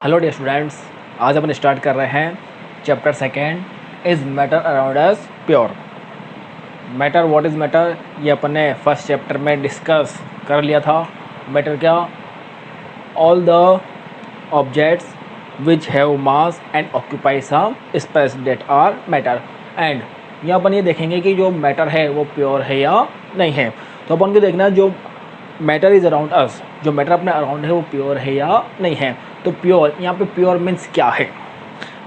Hello dear students, आज अपन start कर रहे हैं chapter second is matter around us pure. Matter, what is matter, ये अपन ने फर्स्ट चैप्टर में डिस्कस कर लिया था। मैटर क्या? All the objects which have mass and occupy some space that are matter. And यहाँ अपन ये देखेंगे कि जो मैटर है वो प्योर है या नहीं है। तो अपन को देखना है जो मैटर इज़ अराउंड अस, जो मैटर अपने अराउंड है वो प्योर है या नहीं है। तो प्योर, यहाँ पे प्योर मीन्स क्या है?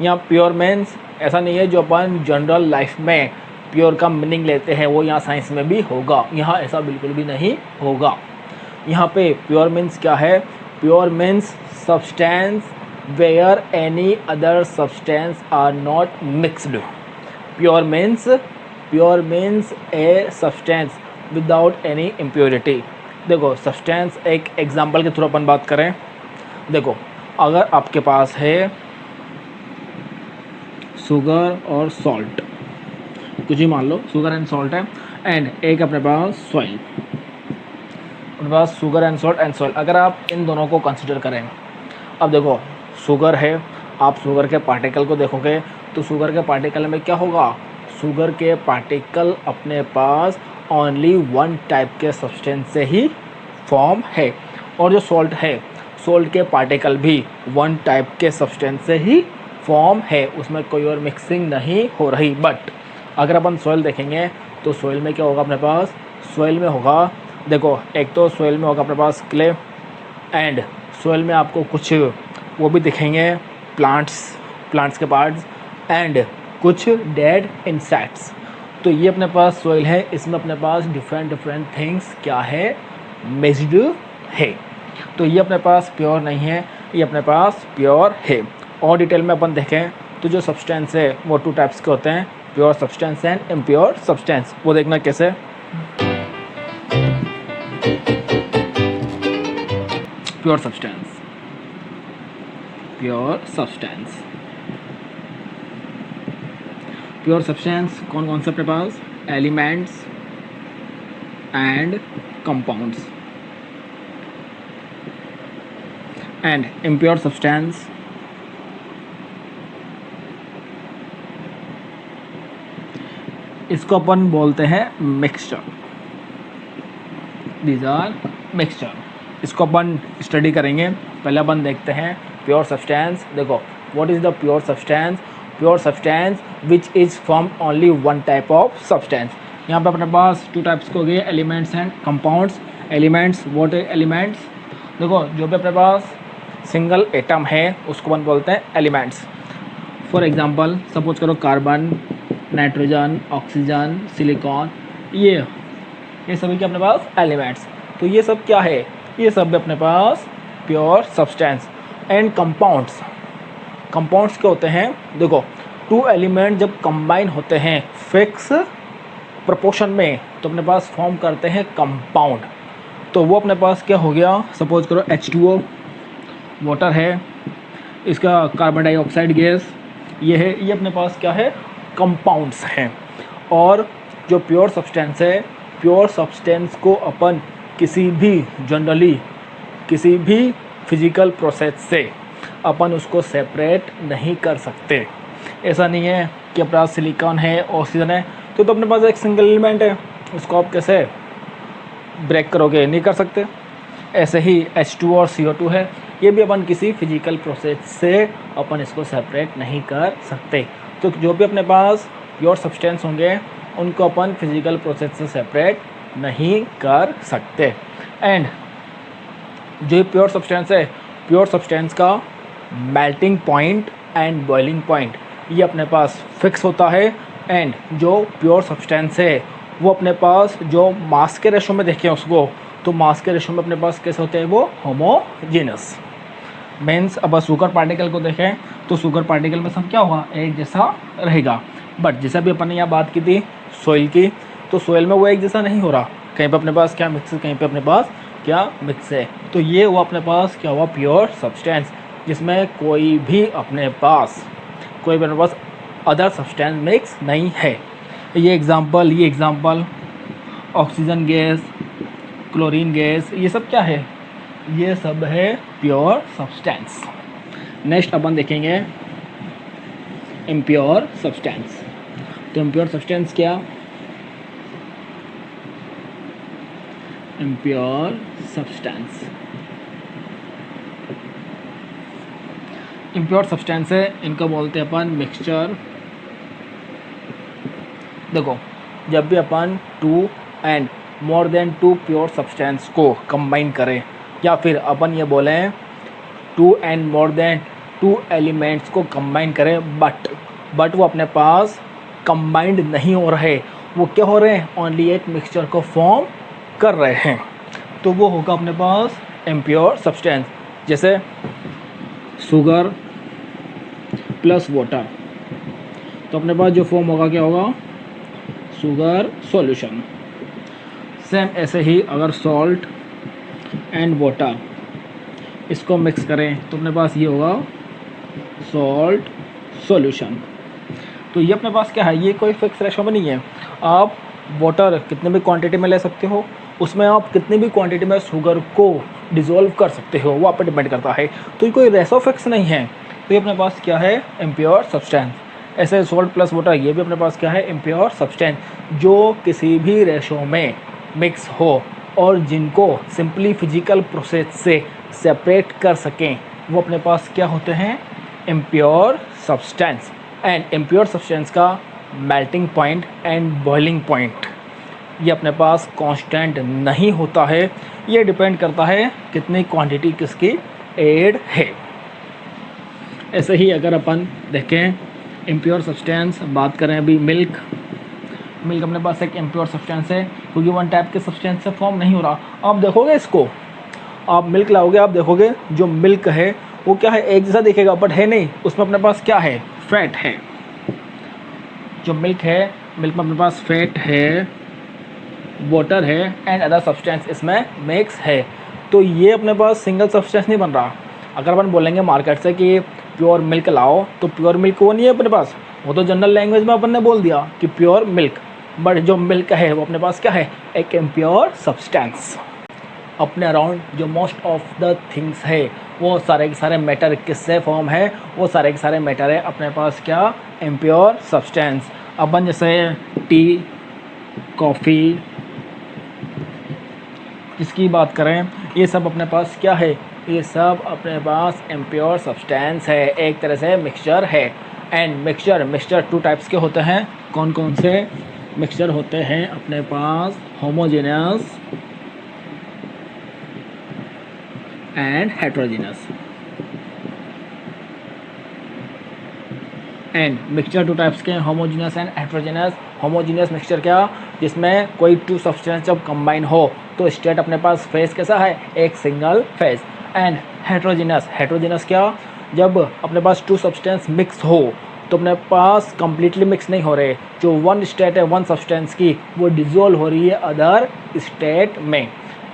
यहाँ प्योर मीन्स ऐसा नहीं है जो अपन जनरल लाइफ में प्योर का मीनिंग लेते हैं वो यहाँ साइंस में भी होगा। यहाँ ऐसा बिल्कुल भी नहीं होगा। यहाँ पे प्योर मीन्स क्या है? Pure means substance where any other substance are not mixed. Pure means a substance without any impurity. देखो सब्सटेंस, एक एग्जांपल के थ्रू अपन बात करें। देखो अगर आपके पास है शुगर और सॉल्ट, कुछ ही मान लो शुगर एंड सॉल्ट है, एंड एक अपने पास सॉइल, अपने पास शुगर एंड सॉइल। अगर आप इन दोनों को कंसिडर करें, अब देखो शुगर है, आप शुगर के पार्टिकल को देखोगे तो शुगर के पार्टिकल में क्या होगा? शुगर के पार्टिकल अपने पास ओनली वन टाइप के सब्सटेंस से ही फॉर्म है। और जो सॉल्ट है, सॉल्ट के पार्टिकल भी वन टाइप के सब्सटेंस से ही फॉर्म है, उसमें कोई और मिक्सिंग नहीं हो रही। बट अगर अपन सॉइल देखेंगे तो सॉइल में क्या होगा? अपने पास सॉइल में होगा, देखो एक तो सॉइल में होगा अपने पास क्ले, एंड सॉइल में आपको कुछ वो भी दिखेंगे प्लांट्स के पार्ट्स, एंड कुछ डेड इंसेक्ट्स। तो ये अपने पास सॉइल है, इसमें अपने पास डिफरेंट थिंग्स क्या है? मिक्स्ड है। तो ये अपने पास प्योर नहीं है, ये अपने पास प्योर है। और डिटेल में अपन देखें तो जो सब्सटेंस है वो टू टाइप्स के होते हैं, pure substance and impure substance. वो देखना कैसे? प्योर सब्सटेंस, प्योर सब्सटेंस कौन कौन से अपने पास? Elements and compounds. And impure substance इसको अपन बोलते हैं मिक्सचर। These are mixture. इसको अपन स्टडी करेंगे। पहले अपन देखते हैं प्योर सब्सटेंस। देखो what is the pure substance? Pure substance which is from only one type of substance. यहाँ पे अपने पास टू टाइप्स के हो गए, elements and compounds. Elements, what is elements? देखो जो भी अपने पास सिंगल एटम है उसको अपन बोलते हैं एलिमेंट्स। फॉर एग्जांपल सपोज करो कार्बन, नाइट्रोजन, ऑक्सीजन, सिलिकॉन, ये सभी के अपने पास एलिमेंट्स। तो ये सब क्या है? ये सब भी अपने पास प्योर सब्सटेंस। एंड कंपाउंड्स क्या होते हैं? देखो टू एलिमेंट जब कंबाइन होते हैं फिक्स प्रोपोर्शन में तो अपने पास फॉर्म करते हैं कंपाउंड। तो वो अपने पास क्या हो गया? सपोज करो H2O वाटर है, इसका कार्बन डाइऑक्साइड गैस ये है, ये अपने पास क्या है? कंपाउंड्स हैं। और जो प्योर सब्सटेंस है, प्योर सब्सटेंस को अपन किसी भी जनरली किसी भी फिजिकल प्रोसेस से अपन उसको सेपरेट नहीं कर सकते। ऐसा नहीं है कि अपने पास सिलिकॉन है, ऑक्सीजन है तो अपने पास एक सिंगल एलिमेंट है, उसको आप कैसे ब्रेक करोगे? नहीं कर सकते। ऐसे ही H2 और CO2 है, ये भी अपन किसी फिजिकल प्रोसेस से अपन इसको सेपरेट नहीं कर सकते। तो जो भी अपने पास प्योर सब्सटेंस होंगे उनको अपन फिजिकल प्रोसेस से सेपरेट नहीं कर सकते। एंड जो प्योर सब्सटेंस है, प्योर सब्सटेंस का melting point and boiling point ये अपने पास फिक्स होता है। एंड जो प्योर सब्सटेंस है वो अपने पास जो मास के रेशो में देखें उसको, तो मास के रेशो में अपने पास कैसे होते हैं? वो होमोजेनस। मीन्स अब शुगर पार्टिकल को देखें तो शुगर पार्टिकल में सब क्या होगा? एक जैसा रहेगा। बट जैसा भी अपन ने यहाँ बात की थी सोइल की, तो सोइल में वो एक जैसा नहीं हो रहा, कहीं पे अपने पास क्या मिक्स है, कहीं पे अपने पास क्या मिक्स है। तो ये वो अपने पास क्या हुआ? प्योर सब्सटेंस, जिसमें कोई भी अपने पास अदर सब्सटेंस मिक्स नहीं है। ये example oxygen gas, chlorine gas, ये सब क्या है? ये सब है प्योर सब्सटेंस। नेक्स्ट अपन देखेंगे इम्प्योर सब्सटेंस। तो इम्प्योर सब्सटेंस क्या? इम्प्योर सब्सटेंस, इम्प्योर सब्सटेंस है, इनको बोलते हैं अपन मिक्सचर। देखो, जब भी अपन 2 and more then 2 pure substance को कंबाइन करें, या फिर अपन ये बोलें 2 एंड मोर देन 2 एलिमेंट्स को कंबाइन करें, बट वो अपने पास कंबाइंड नहीं हो रहे, वो क्या हो रहे हैं? ओनली एक मिक्सचर को फॉर्म कर रहे हैं, तो वो होगा अपने पास इम्प्योर सब्सटेंस। जैसे शुगर प्लस वाटर, तो अपने पास जो फॉर्म होगा क्या होगा? Sugar solution. सेम ऐसे ही अगर सॉल्ट एंड वाटर इसको मिक्स करें तो अपने पास ये होगा सॉल्ट सॉल्यूशन। तो ये अपने पास क्या है? ये कोई फिक्स रेशो में नहीं है। आप वाटर कितने भी क्वांटिटी में ले सकते हो, उसमें आप कितनी भी क्वांटिटी में शुगर को डिज़ोल्व कर सकते हो, वो आप पर डिपेंड करता है। तो ये कोई रेशो फिक्स नहीं है। तो ये अपने पास क्या है? Impure substance. ऐसे सॉल्ट प्लस वाटर, ये भी अपने पास क्या है? इम्प्योर सब्सटेंस, जो किसी भी रेशो में मिक्स हो और जिनको सिंपली फिजिकल प्रोसेस से सेपरेट कर सकें, वो अपने पास क्या होते हैं? Impure substance. And impure substance का melting point and boiling point ये अपने पास कांस्टेंट नहीं होता है, ये डिपेंड करता है कितनी क्वांटिटी किसकी ऐड है। ऐसे ही अगर अपन देखें इम्प्योर सब्सटेंस, बात करें अभी मिल्क अपने पास एक इम्प्योर सब्सटेंस है, क्योंकि वन टाइप के सब्सटेंस से फॉर्म नहीं हो रहा। आप देखोगे इसको, आप मिल्क लाओगे, आप देखोगे जो मिल्क है वो क्या है? एक जैसा दिखेगा, बट है नहीं, उसमें अपने पास क्या है? फैट है। जो मिल्क है, मिल्क में अपने पास फैट है, वाटर है एंड अदर सब्सटेंस इसमें मिक्स है। तो ये अपने पास सिंगल सब्सटेंस नहीं बन रहा। अगर अपन बोलेंगे मार्केट से कि प्योर मिल्क लाओ, तो प्योर मिल्क वो नहीं है अपने पास, वो तो जनरल लैंग्वेज में अपन ने बोल दिया कि प्योर मिल्क, बट जो मिल्क है वो अपने पास क्या है? एक इम्प्योर सब्सटेंस। अपने अराउंड जो मोस्ट ऑफ द थिंग्स है, वो सारे के सारे मैटर किससे फॉर्म है? वो सारे के सारे मैटर है अपने पास क्या? Impure substance. अपन जैसे टी, कॉफ़ी, इसकी बात करें, ये सब अपने पास क्या है? ये सब अपने पास इम्प्योर सब्सटेंस है, एक तरह से मिक्सचर है। एंड मिक्सचर 2 टाइप्स के होते हैं। कौन कौन से मिक्सचर होते हैं अपने पास? Homogeneous and heterogeneous. And mixture 2 types के, homogeneous and heterogeneous. Homogeneous mixture क्या? जिसमें कोई 2 सब्सटेंस जब कंबाइन हो तो स्टेट अपने पास फेस कैसा है? एक सिंगल फेस। एंड हेट्रोजेनियस क्या? जब अपने पास 2 सब्सटेंस मिक्स हो तो अपने पास कम्प्लीटली मिक्स नहीं हो रहे, जो वन स्टेट है वन सब्सटेंस की, वो डिज़ोल्व हो रही है अदर स्टेट में।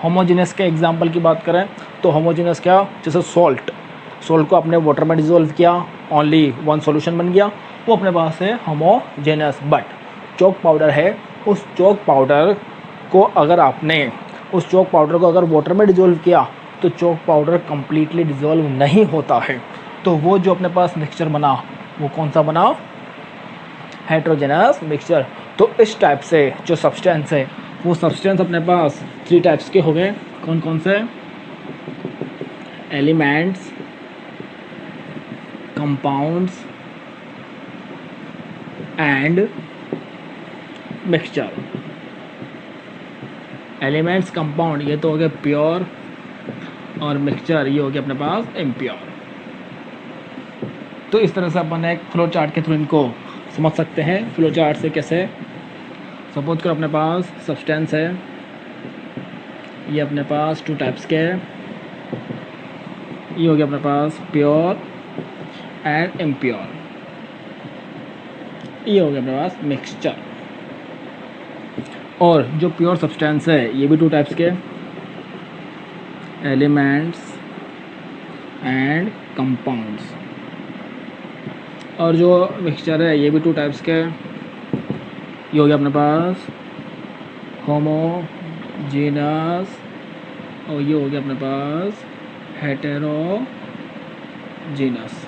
होमोजेनियस के एग्जांपल की बात करें तो होमोजेनियस क्या? जैसे सॉल्ट को आपने वाटर में डिज़ोल्व किया, ओनली वन सॉल्यूशन बन गया, वो अपने पास है होमोजेनियस। बट चॉक पाउडर है, उस चॉक पाउडर को अगर वाटर में डिज़ोल्व किया तो चॉक पाउडर कम्प्लीटली डिज़ोल्व नहीं होता है। तो वो जो अपने पास मिक्सचर बना, वो कौन सा बना? Heterogeneous mixture. तो इस टाइप से जो सब्सटेंस है, वो सब्सटेंस अपने पास 3 टाइप्स के हो गए। कौन कौन से? Elements, compounds and mixture. Elements, compound ये तो हो गया प्योर, और मिक्सचर ये हो गया अपने पास इम्प्योर। तो इस तरह से अपन एक फ्लो चार्ट के थ्रू इनको समझ सकते हैं। फ्लो चार्ट से कैसे? सपोज करो अपने पास सब्सटेंस है, ये अपने पास 2 टाइप्स के है, ये हो गया अपने पास प्योर एंड इम्प्योर, ये हो गया अपने पास मिक्सचर। और जो प्योर सब्सटेंस है ये भी 2 टाइप्स के, एलिमेंट्स एंड कंपाउंड्स। और जो मिक्सचर है ये भी 2 टाइप्स के, ये हो गया अपने पास होमोजेनस, और ये हो गया अपने पास हेटेरोजेनस। जीनस।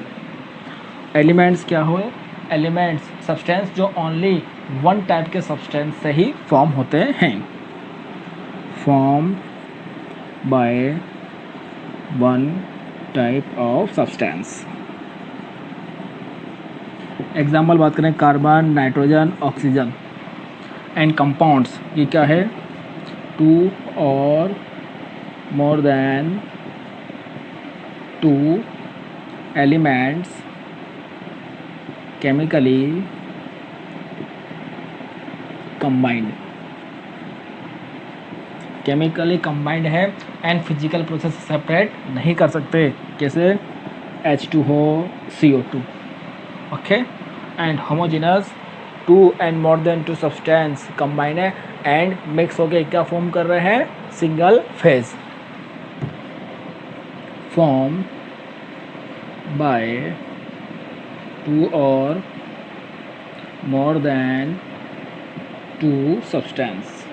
एलिमेंट्स क्या हुए? एलिमेंट्स सब्सटेंस जो ओनली वन टाइप के सब्सटेंस से ही फॉर्म होते हैं, form by one type of substance. Example बात करें, carbon, nitrogen, oxygen and compounds, ये क्या है? टू और more than two elements chemically combined. Chemically combined है एंड फिजिकल प्रोसेस सेपरेट नहीं कर सकते। कैसे? H2O, CO2। ओके। And homogeneous, two and more than two substance combine है एंड मिक्स होके क्या फॉर्म कर रहे हैं? Single phase. Form by two और more than two substance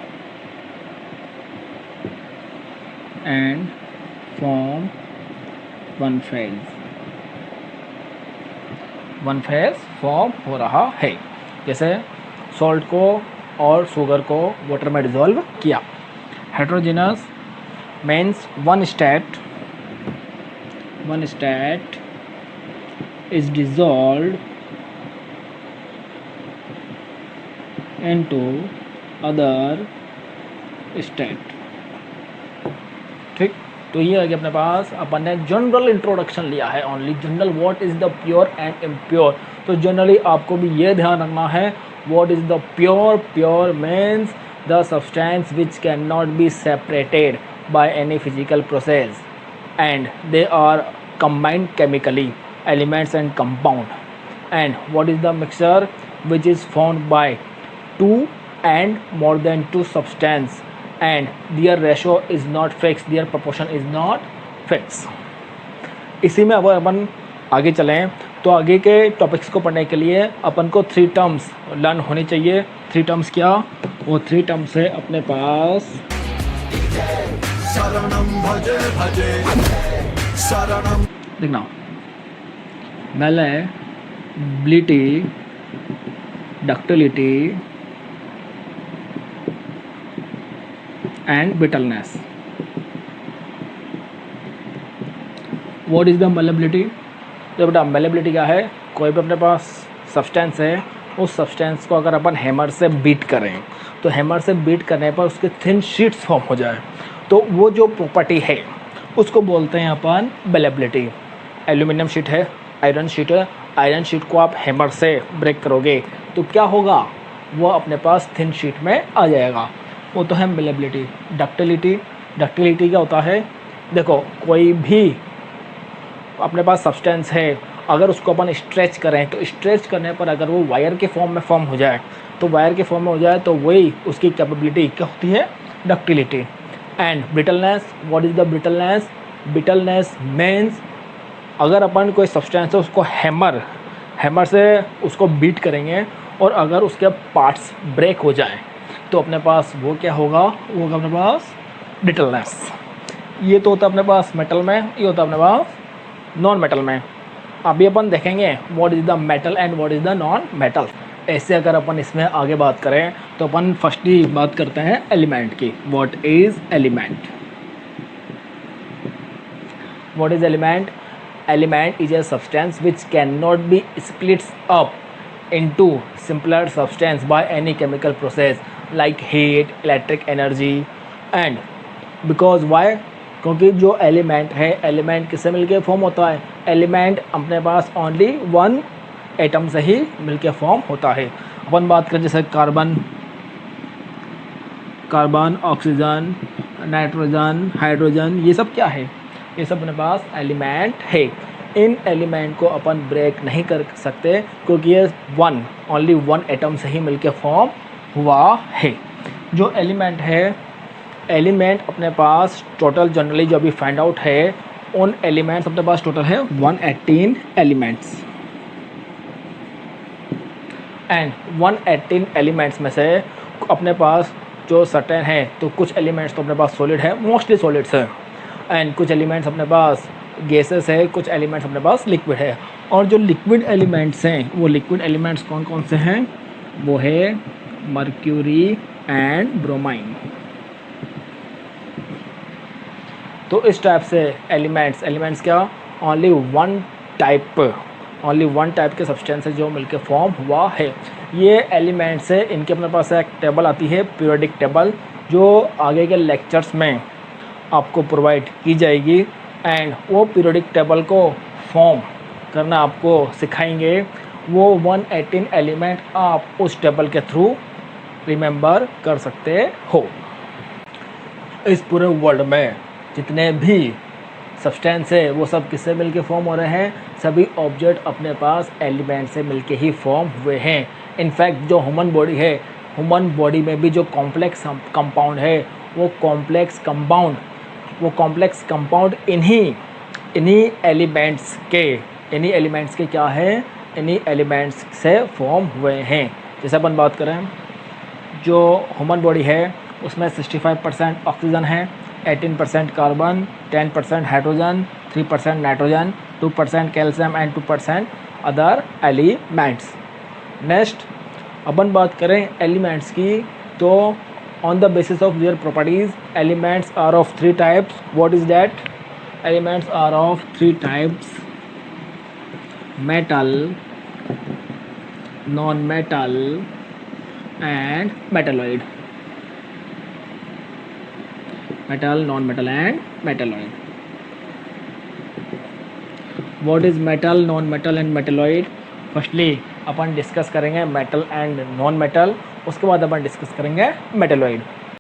and form one phase. One phase form हो रहा है। जैसे सॉल्ट को और शुगर को वाटर में डिज़ोल्व किया। Heterogeneous means one state is dissolved into other state। ठीक, तो ये है कि अपने पास अपन ने जनरल इंट्रोडक्शन लिया है, only general what is the pure and impure. तो जनरली आपको भी ये ध्यान रखना है, what is the pure? Pure means the substance which can not be separated by any physical process and they are combined chemically, elements and compound। and what is the mixture? which is formed by two and more than two substance and their ratio is not fixed, their proportion is not fixed। इसी में अगर अपन आगे चलें तो आगे के topics को पढ़ने के लिए अपन को 3 टर्म्स लर्न होनी चाहिए। 3 टर्म्स क्या? वो 3 टर्म्स है अपने पास, देखना, malleability, ductility and brittleness। what is the malleability? तो बेटा malleability क्या है? कोई भी अपने पास सब्सटेंस है, उस सब्सटेंस को अगर अपन हैमर से बीट करें तो हैमर से बीट करने पर उसके थिन शीट्स फॉर्म हो जाए, तो वो जो प्रॉपर्टी है उसको बोलते हैं अपन malleability। एल्यूमिनियम शीट है, आयरन शीट है, आयरन शीट को आप हैमर से ब्रेक करोगे तो क्या होगा? वो अपने पास थिन शीट में आ जाएगा, वो तो है malleability। डक्टिलिटी क्या होता है? देखो, कोई भी अपने पास सब्सटेंस है, अगर उसको अपन स्ट्रेच करें तो स्ट्रेच करने पर अगर वो वायर के फॉर्म में फॉर्म हो जाए, तो वायर के फॉर्म में हो जाए तो वही उसकी कैपेबिलिटी क्या होती है? Ductility. And brittleness, what is the brittleness? Brittleness means अगर अपन कोई सब्सटेंस है उसको हैमर से उसको बीट करेंगे और अगर उसके पार्ट्स ब्रेक हो जाए तो अपने पास वो क्या होगा? वो होगा अपने पास ब्रिटलनेस। ये तो होता है अपने पास मेटल में, ये होता है अपने पास नॉन मेटल में। अभी अपन देखेंगे what is the metal and what is the non metal. ऐसे अगर अपन इसमें आगे बात करें तो अपन फर्स्टली बात करते हैं एलिमेंट की। What is element? What is element? Element is a substance which cannot be split up into simpler substance by any chemical process like heat, electric energy and because why? क्योंकि जो element है, element किससे मिलके form होता है? Element अपने पास only one atom से ही मिलके फॉर्म होता है। अपन बात करें जैसे कार्बन, ऑक्सीजन, नाइट्रोजन, हाइड्रोजन, ये सब क्या है? ये सब अपने पास एलिमेंट है। इन एलिमेंट को अपन ब्रेक नहीं कर सकते क्योंकि ये ओनली वन एटम से ही मिलके फॉर्म हुआ है। जो एलिमेंट है, एलिमेंट अपने पास टोटल जनरली जो अभी फाइंड आउट है, उन एलिमेंट्स अपने पास टोटल है 118 एलिमेंट्स एंड 118 एलिमेंट्स में से अपने पास जो सर्टेन है, तो कुछ एलिमेंट्स तो अपने पास सॉलिड है, मोस्टली सॉलिड्स है एंड कुछ एलिमेंट्स अपने पास गैसेस है, कुछ एलिमेंट्स अपने पास लिक्विड है। और जो लिक्विड एलिमेंट्स हैं, वो लिक्विड एलिमेंट्स कौन कौन से हैं? वो है मर्क्यूरी एंड ब्रोमाइन। तो इस टाइप से एलिमेंट्स क्या? ओनली वन टाइप के सब्सटेंस जो मिलकर फॉर्म हुआ है। ये एलिमेंट्स है, इनके अपने पास एक टेबल आती है, पीरियोडिक टेबल, जो आगे के लेक्चर्स में आपको प्रोवाइड की जाएगी। एंड वो पीरियोडिक टेबल को फॉर्म करना आपको सिखाएंगे। वो 118 एलिमेंट आप उस टेबल के थ्रू रिमेंबर कर सकते हो। इस पूरे वर्ल्ड में जितने भी सब्सटेंस है वो सब किससे मिलके फॉर्म हो रहे हैं? सभी ऑब्जेक्ट अपने पास एलिमेंट से मिलके ही फॉर्म हुए हैं। इनफैक्ट जो ह्यूमन बॉडी है, ह्यूमन बॉडी में भी जो कॉम्प्लेक्स कंपाउंड है, वो कॉम्प्लेक्स कंपाउंड इन्हीं एलिमेंट्स के क्या है? इन्हीं एलिमेंट्स से फॉर्म हुए हैं। जैसे अपन बात करें, जो ह्यूमन बॉडी है उसमें 65% ऑक्सीजन है, 18% carbon, 10% hydrogen, 3% nitrogen, 2% calcium and 2% other elements. Next अपन बात करें एलिमेंट्स की, तो on the basis of their properties elements are of 3 types. What is that? Elements are of 3 types: metal, non metal and metalloid. Metal, non metal and metalloid. What is metal, non metal and metalloid? Firstly अपन discuss करेंगे metal and non metal, उसके बाद अपन discuss करेंगे metalloid.